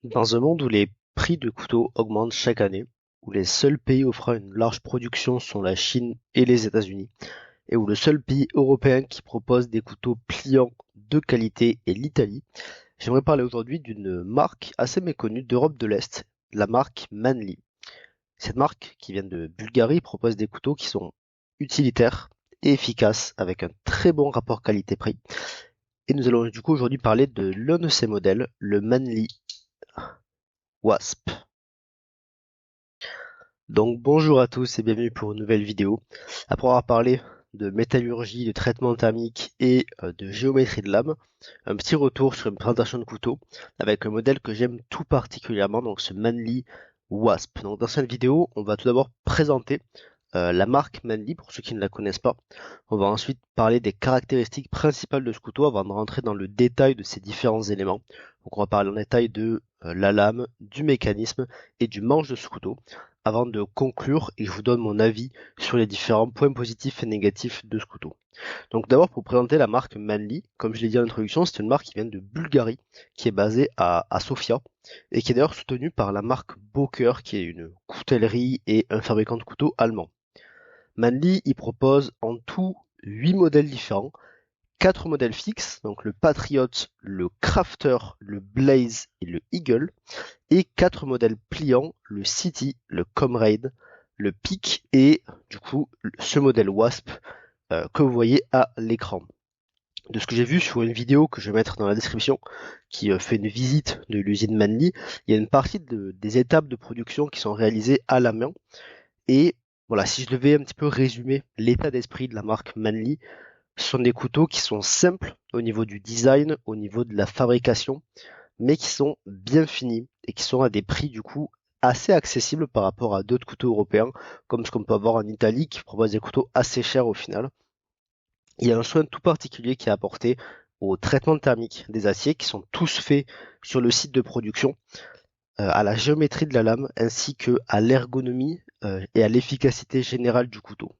Dans un monde où les prix de couteaux augmentent chaque année, où les seuls pays offrant une large production sont la Chine et les États-Unis, et où le seul pays européen qui propose des couteaux pliants de qualité est l'Italie, j'aimerais parler aujourd'hui d'une marque assez méconnue d'Europe de l'Est, la marque Manly. Cette marque, qui vient de Bulgarie, propose des couteaux qui sont utilitaires et efficaces avec un très bon rapport qualité-prix. Et nous allons du coup aujourd'hui parler de l'un de ces modèles, le Manly Wasp. Donc bonjour à tous et bienvenue pour une nouvelle vidéo. Après avoir parlé de métallurgie, de traitement thermique et de géométrie de lame, un petit retour sur une présentation de couteau avec un modèle que j'aime tout particulièrement, donc ce Manly Wasp. Donc dans cette vidéo, on va tout d'abord présenter la marque Manly pour ceux qui ne la connaissent pas. On va ensuite parler des caractéristiques principales de ce couteau avant de rentrer dans le détail de ces différents éléments. Donc on va parler en détail de la lame, du mécanisme et du manche de ce couteau avant de conclure et je vous donne mon avis sur les différents points positifs et négatifs de ce couteau. Donc d'abord pour présenter la marque Manly, comme je l'ai dit en introduction, c'est une marque qui vient de Bulgarie, qui est basée à Sofia et qui est d'ailleurs soutenue par la marque Boker qui est une coutellerie et un fabricant de couteaux allemand. Manly y propose en tout 8 modèles différents, 4 modèles fixes, donc le Patriot, le Crafter, le Blaze et le Eagle, et 4 modèles pliants, le City, le Comrade, le Peak et du coup ce modèle Wasp que vous voyez à l'écran. De ce que j'ai vu sur une vidéo que je vais mettre dans la description, qui fait une visite de l'usine Manly, il y a une partie des étapes de production qui sont réalisées à la main. Et voilà, si je devais un petit peu résumer l'état d'esprit de la marque Manly, ce sont des couteaux qui sont simples au niveau du design, au niveau de la fabrication, mais qui sont bien finis et qui sont à des prix du coup assez accessibles par rapport à d'autres couteaux européens, comme ce qu'on peut avoir en Italie qui propose des couteaux assez chers au final. Il y a un soin tout particulier qui est apporté au traitement thermique des aciers qui sont tous faits sur le site de production, à la géométrie de la lame ainsi que à l'ergonomie et à l'efficacité générale du couteau.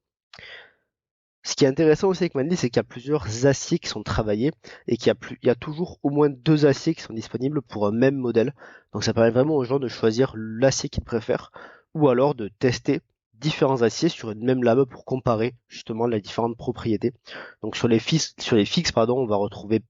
Ce qui est intéressant aussi avec Manly, c'est qu'il y a plusieurs aciers qui sont travaillés et il y a toujours au moins 2 aciers qui sont disponibles pour un même modèle. Donc ça permet vraiment aux gens de choisir l'acier qu'ils préfèrent ou alors de tester différents aciers sur une même lame pour comparer justement les différentes propriétés. Donc sur les fixes pardon, on va retrouver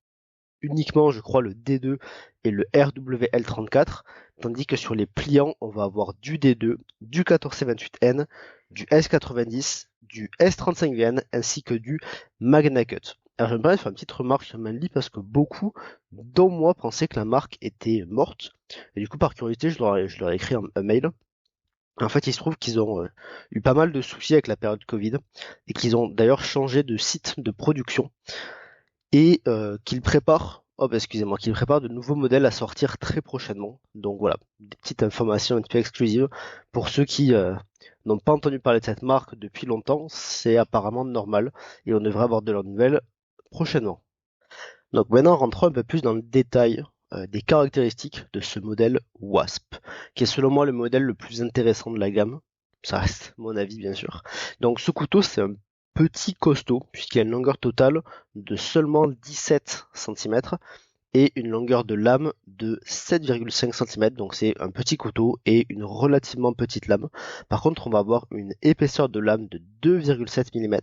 uniquement, je crois, le D2 et le RWL34, tandis que sur les pliants, on va avoir du D2, du 14C28N, du S90, du S35VN, ainsi que du Magna Cut. Alors je me permets de faire une petite remarque sur Manly parce que beaucoup, dont moi, pensaient que la marque était morte. Et du coup, par curiosité, je leur ai écrit un mail. En fait, il se trouve qu'ils ont eu pas mal de soucis avec la période Covid et qu'ils ont d'ailleurs changé de site de production et qu'il prépare, oh bah excusez-moi, qu'il prépare de nouveaux modèles à sortir très prochainement. Donc voilà, des petites informations un petit peu exclusives pour ceux qui n'ont pas entendu parler de cette marque depuis longtemps, c'est apparemment normal et on devrait avoir de leurs nouvelles prochainement. Donc maintenant, rentrons un peu plus dans le détail des caractéristiques de ce modèle Wasp, qui est selon moi le modèle le plus intéressant de la gamme. Ça reste mon avis bien sûr. Donc ce couteau c'est un petit costaud puisqu'il a une longueur totale de seulement 17 cm et une longueur de lame de 7,5 cm, donc c'est un petit couteau et une relativement petite lame. Par contre, on va avoir une épaisseur de lame de 2,7 mm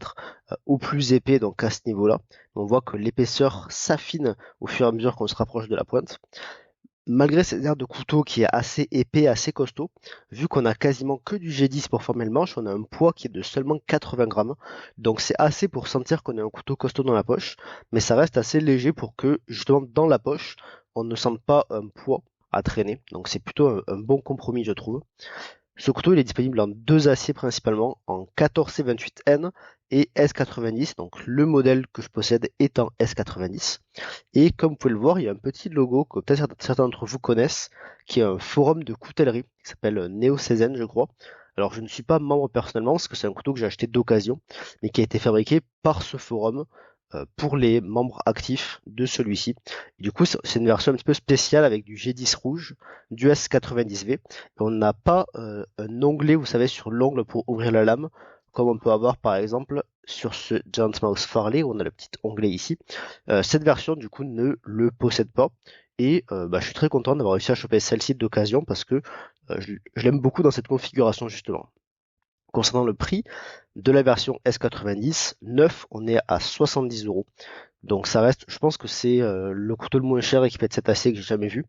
au plus épais, donc à ce niveau-là. On voit que l'épaisseur s'affine au fur et à mesure qu'on se rapproche de la pointe. Malgré cette aire de couteau qui est assez épais, assez costaud, vu qu'on a quasiment que du G10 pour former le manche, on a un poids qui est de seulement 80 grammes. Donc c'est assez pour sentir qu'on a un couteau costaud dans la poche, mais ça reste assez léger pour que justement dans la poche, on ne sente pas un poids à traîner. Donc c'est plutôt un bon compromis je trouve. Ce couteau il est disponible en deux aciers principalement, en 14C28N et S90, donc le modèle que je possède est en S90. Et comme vous pouvez le voir, il y a un petit logo que peut-être certains d'entre vous connaissent, qui est un forum de coutellerie, qui s'appelle NeoCézen, je crois. Alors je ne suis pas membre personnellement, parce que c'est un couteau que j'ai acheté d'occasion, mais qui a été fabriqué par ce forum pour les membres actifs de celui-ci. Du coup, c'est une version un petit peu spéciale avec du G10 rouge, du S90V. Et on n'a pas un onglet, vous savez, sur l'ongle pour ouvrir la lame, comme on peut avoir par exemple sur ce Giant Mouse Farley, où on a le petit onglet ici. Cette version du coup ne le possède pas et je suis très content d'avoir réussi à choper celle-ci d'occasion parce que je l'aime beaucoup dans cette configuration justement. Concernant le prix de la version S90, neuf, on est à 70 €. Donc ça reste, je pense que c'est le couteau le moins cher équipé de cet acier que j'ai jamais vu.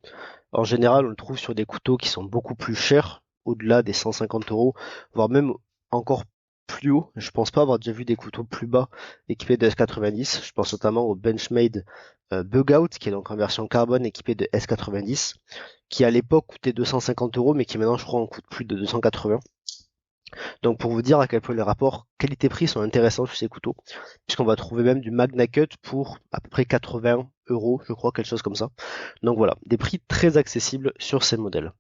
En général, on le trouve sur des couteaux qui sont beaucoup plus chers, au-delà des 150 €, voire même encore plus haut. Je pense pas avoir déjà vu des couteaux plus bas équipés de S90. Je pense notamment au Benchmade Bugout, qui est donc en version carbone équipé de S90, qui à l'époque coûtait 250 €, mais qui maintenant je crois en coûte plus de 280. Donc pour vous dire à quel point les rapports qualité-prix sont intéressants sur ces couteaux, puisqu'on va trouver même du Magna Cut pour à peu près 80 €, je crois, quelque chose comme ça. Donc voilà, des prix très accessibles sur ces modèles.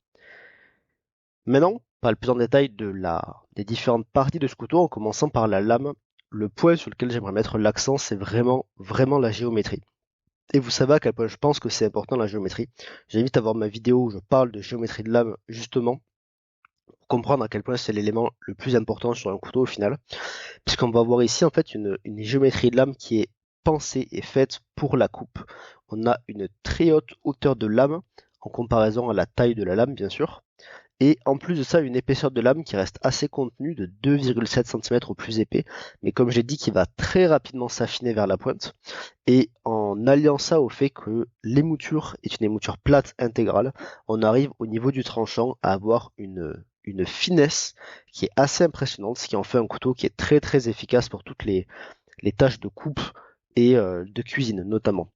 Maintenant, on parle plus en détail des différentes parties de ce couteau, en commençant par la lame. Le point sur lequel j'aimerais mettre l'accent, c'est vraiment la géométrie. Et vous savez à quel point je pense que c'est important la géométrie. J'invite à voir ma vidéo où je parle de géométrie de lame, justement, pour comprendre à quel point c'est l'élément le plus important sur un couteau au final. Puisqu'on va voir ici en fait une géométrie de lame qui est pensée et faite pour la coupe. On a une très haute hauteur de lame en comparaison à la taille de la lame bien sûr. Et en plus de ça, une épaisseur de lame qui reste assez contenue de 2,7 cm au plus épais, mais comme j'ai dit, qui va très rapidement s'affiner vers la pointe. Et en alliant ça au fait que l'émouture est une émouture plate intégrale, on arrive au niveau du tranchant à avoir une finesse qui est assez impressionnante, ce qui en fait un couteau qui est très efficace pour toutes les tâches de coupe et de cuisine notamment.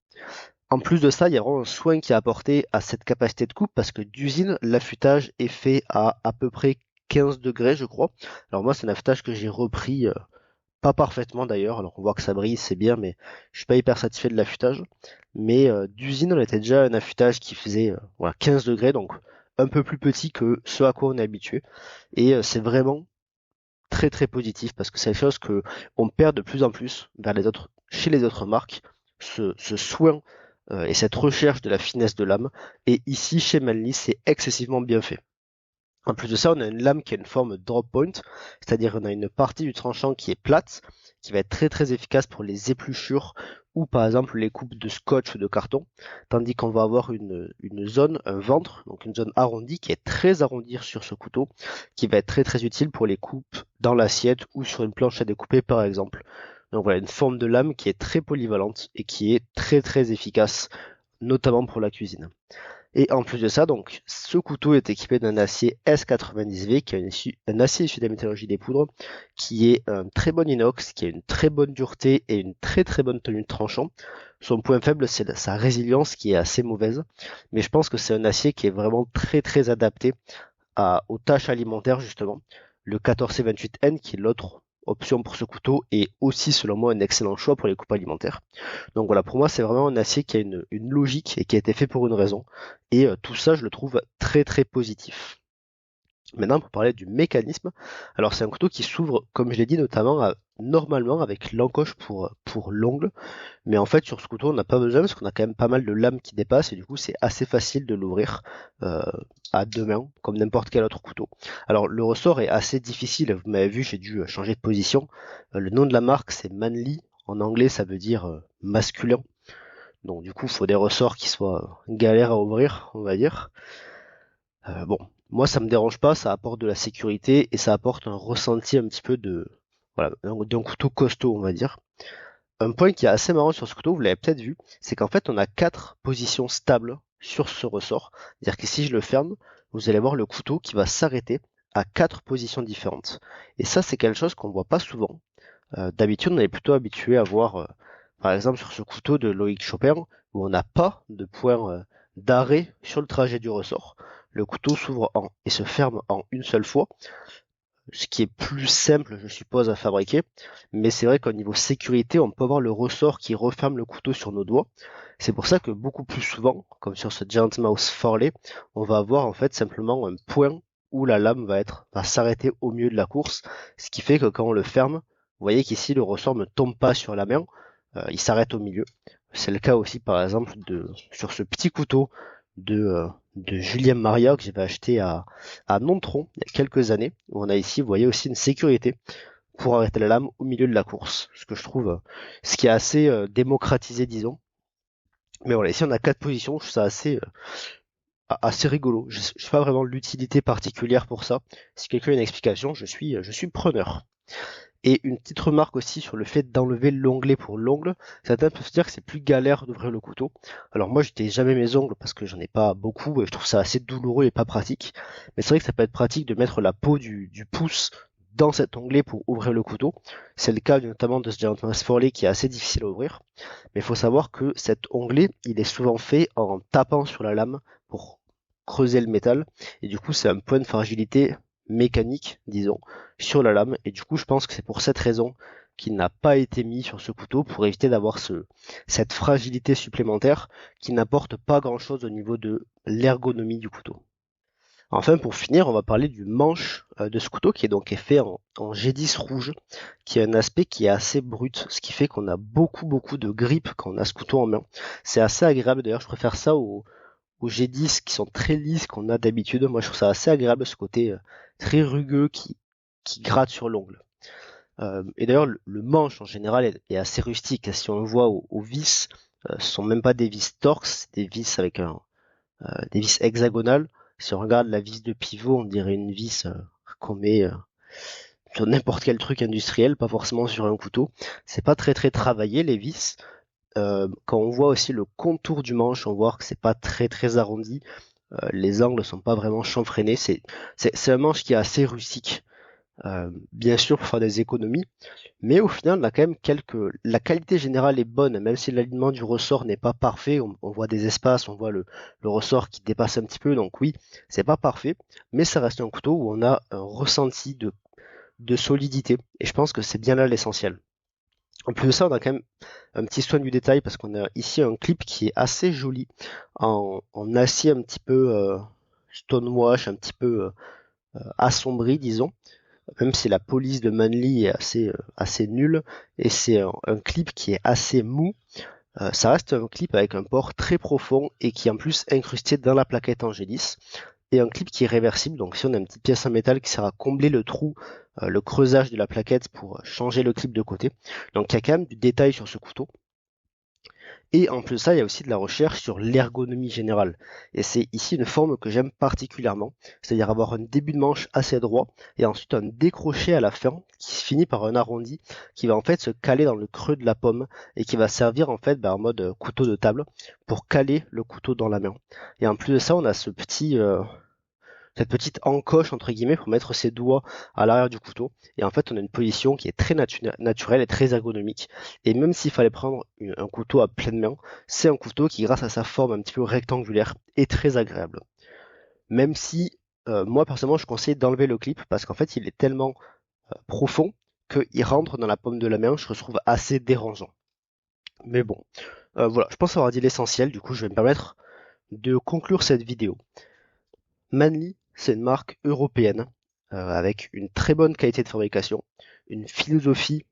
En plus de ça, il y a vraiment un soin qui est apporté à cette capacité de coupe parce que d'usine, l'affûtage est fait à peu près 15 degrés, je crois. Alors moi, c'est un affûtage que j'ai repris, pas parfaitement d'ailleurs. Alors on voit que ça brille, c'est bien, mais je suis pas hyper satisfait de l'affûtage. Mais d'usine, on était déjà à un affûtage qui faisait voilà, 15 degrés, donc un peu plus petit que ce à quoi on est habitué. Et c'est vraiment très positif parce que c'est quelque chose que on perd de plus en plus chez les autres marques, ce soin et cette recherche de la finesse de lame. Et ici, chez Manly, c'est excessivement bien fait. En plus de ça, on a une lame qui a une forme drop point, c'est-à-dire on a une partie du tranchant qui est plate, qui va être très efficace pour les épluchures ou par exemple les coupes de scotch ou de carton, tandis qu'on va avoir une zone, un ventre, donc une zone arrondie qui est très arrondie sur ce couteau, qui va être très utile pour les coupes dans l'assiette ou sur une planche à découper par exemple. Donc voilà, une forme de lame qui est très polyvalente et qui est très efficace, notamment pour la cuisine. Et en plus de ça, donc, ce couteau est équipé d'un acier S90V, qui est un acier issu de la métallurgie des poudres, qui est un très bon inox, qui a une très bonne dureté et une très bonne tenue de tranchant. Son point faible, c'est sa résilience qui est assez mauvaise, mais je pense que c'est un acier qui est vraiment très adapté aux tâches alimentaires justement. Le 14C28N, qui est l'autre option pour ce couteau, est aussi selon moi un excellent choix pour les coupes alimentaires. Donc voilà, pour moi c'est vraiment un acier qui a une logique et qui a été fait pour une raison. Et tout ça je le trouve très positif. Maintenant, pour parler du mécanisme, alors c'est un couteau qui s'ouvre, comme je l'ai dit, notamment normalement avec l'encoche pour l'ongle. Mais en fait, sur ce couteau, on n'a pas besoin parce qu'on a quand même pas mal de lames qui dépassent et du coup, c'est assez facile de l'ouvrir euh, à deux mains, comme n'importe quel autre couteau. Alors, le ressort est assez difficile. Vous m'avez vu, j'ai dû changer de position. Le nom de la marque, c'est Manly. En anglais, ça veut dire masculin. Donc, du coup, il faut des ressorts qui soient galères à ouvrir, on va dire. Bon, moi ça me dérange pas, ça apporte de la sécurité et ça apporte un ressenti un petit peu voilà, d'un couteau costaud, on va dire. Un point qui est assez marrant sur ce couteau, vous l'avez peut-être vu, c'est qu'en fait on a quatre positions stables sur ce ressort. C'est-à-dire que si je le ferme, vous allez voir le couteau qui va s'arrêter à quatre positions différentes. Et ça c'est quelque chose qu'on voit pas souvent. D'habitude on est plutôt habitué à voir, par exemple sur ce couteau de Loïc Chopin, où on n'a pas de point d'arrêt sur le trajet du ressort. Le couteau s'ouvre et se ferme en une seule fois, ce qui est plus simple, je suppose, à fabriquer. Mais c'est vrai qu'au niveau sécurité, on peut avoir le ressort qui referme le couteau sur nos doigts. C'est pour ça que beaucoup plus souvent, comme sur ce Giant Mouse Farley, on va avoir en fait simplement un point où la lame va s'arrêter au milieu de la course, ce qui fait que quand on le ferme, vous voyez qu'ici le ressort ne tombe pas sur la main, il s'arrête au milieu. C'est le cas aussi par exemple sur ce petit couteau de Julien Maria que j'avais acheté à Nontron il y a quelques années, où on a ici, vous voyez aussi une sécurité pour arrêter la lame au milieu de la course, ce que je trouve, ce qui est assez démocratisé, disons. Mais voilà, ici on a 4 positions, je trouve ça assez rigolo. Je sais pas vraiment l'utilité particulière pour ça. Si quelqu'un a une explication, je suis preneur. Et une petite remarque aussi sur le fait d'enlever l'onglet pour l'ongle. Certains peuvent se dire que c'est plus galère d'ouvrir le couteau. Alors moi, je n'utilise jamais mes ongles parce que j'en ai pas beaucoup et je trouve ça assez douloureux et pas pratique. Mais c'est vrai que ça peut être pratique de mettre la peau du pouce dans cet onglet pour ouvrir le couteau. C'est le cas notamment de ce Gentleman's Folly qui est assez difficile à ouvrir. Mais il faut savoir que cet onglet, il est souvent fait en tapant sur la lame pour creuser le métal. Et du coup, c'est un point de fragilité mécanique, disons, sur la lame. Et du coup, je pense que c'est pour cette raison qu'il n'a pas été mis sur ce couteau pour éviter d'avoir cette fragilité supplémentaire qui n'apporte pas grand-chose au niveau de l'ergonomie du couteau. Enfin, pour finir, on va parler du manche de ce couteau qui est donc fait en G10 rouge, qui a un aspect qui est assez brut, ce qui fait qu'on a beaucoup de grip quand on a ce couteau en main. C'est assez agréable d'ailleurs, je préfère ça aux G10 qui sont très lisses qu'on a d'habitude. Moi, je trouve ça assez agréable ce côté très rugueux qui gratte sur l'ongle. Et d'ailleurs, le manche en général est assez rustique. Si on le voit aux vis, ce sont même pas des vis Torx, c'est des vis avec des vis hexagonales. Si on regarde la vis de pivot, on dirait une vis qu'on met sur n'importe quel truc industriel, pas forcément sur un couteau. C'est pas très travaillé les vis. Quand on voit aussi le contour du manche, on voit que c'est pas très arrondi. Les angles sont pas vraiment chanfreinés. C'est un manche qui est assez rustique. Bien sûr pour faire des économies, mais au final on a quand même la qualité générale est bonne, même si l'alignement du ressort n'est pas parfait. On voit des espaces, on voit le ressort qui dépasse un petit peu, donc oui, c'est pas parfait, mais ça reste un couteau où on a un ressenti de solidité, et je pense que c'est bien là l'essentiel. En plus de ça, on a quand même un petit soin du détail parce qu'on a ici un clip qui est assez joli en acier un petit peu stonewash, un petit peu assombri, disons, même si la police de Manly est assez nulle et c'est un clip qui est assez mou. Ça reste un clip avec un port très profond et qui est en plus incrusté dans la plaquette en G10 et un clip qui est réversible. Donc si on a une petite pièce en métal qui sert à combler le trou, le creusage de la plaquette pour changer le clip de côté. Donc il y a quand même du détail sur ce couteau. Et en plus de ça, il y a aussi de la recherche sur l'ergonomie générale. Et c'est ici une forme que j'aime particulièrement, c'est-à-dire avoir un début de manche assez droit et ensuite un décroché à la fin qui se finit par un arrondi qui va en fait se caler dans le creux de la pomme et qui va servir en fait en mode couteau de table pour caler le couteau dans la main. Et en plus de ça, on a cette petite encoche entre guillemets pour mettre ses doigts à l'arrière du couteau et en fait on a une position qui est très naturelle et très ergonomique et même s'il fallait prendre un couteau à pleine main, c'est un couteau qui grâce à sa forme un petit peu rectangulaire est très agréable, même si moi personnellement je conseille d'enlever le clip parce qu'en fait il est tellement profond qu'il rentre dans la paume de la main, je le trouve assez dérangeant. Mais bon, voilà, je pense avoir dit l'essentiel, du coup je vais me permettre de conclure cette vidéo. Manly, c'est une marque européenne avec une très bonne qualité de fabrication, une philosophie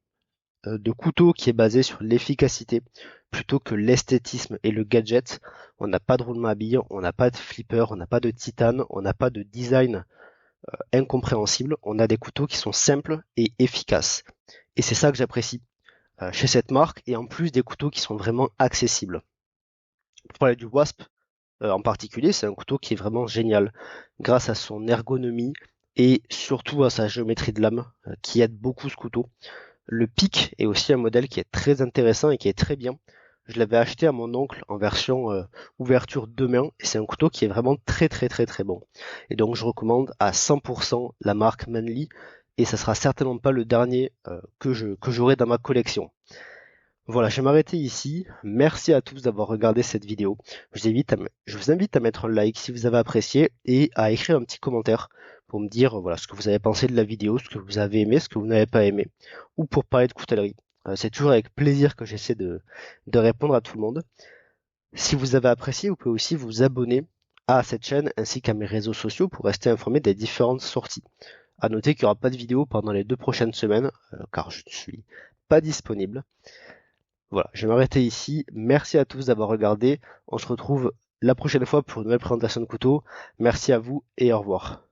de couteau qui est basée sur l'efficacité plutôt que l'esthétisme et le gadget. On n'a pas de roulement à billes, on n'a pas de flipper, on n'a pas de titane, on n'a pas de design incompréhensible. On a des couteaux qui sont simples et efficaces. Et c'est ça que j'apprécie chez cette marque et en plus des couteaux qui sont vraiment accessibles. Pour parler du Wasp, en particulier, c'est un couteau qui est vraiment génial grâce à son ergonomie et surtout à sa géométrie de lame qui aide beaucoup ce couteau. Le pic est aussi un modèle qui est très intéressant et qui est très bien. Je l'avais acheté à mon oncle en version ouverture de main et c'est un couteau qui est vraiment très bon. Et donc je recommande à 100% la marque Manly et ça sera certainement pas le dernier que j'aurai dans ma collection. Voilà, je vais m'arrêter ici. Merci à tous d'avoir regardé cette vidéo. Je vous invite à mettre un like si vous avez apprécié et à écrire un petit commentaire pour me dire voilà ce que vous avez pensé de la vidéo, ce que vous avez aimé, ce que vous n'avez pas aimé, ou pour parler de coutellerie. C'est toujours avec plaisir que j'essaie de répondre à tout le monde. Si vous avez apprécié, vous pouvez aussi vous abonner à cette chaîne ainsi qu'à mes réseaux sociaux pour rester informé des différentes sorties. À noter qu'il n'y aura pas de vidéo pendant les 2 prochaines semaines, car je ne suis pas disponible. Voilà, je vais m'arrêter ici. Merci à tous d'avoir regardé. On se retrouve la prochaine fois pour une nouvelle présentation de couteau. Merci à vous et au revoir.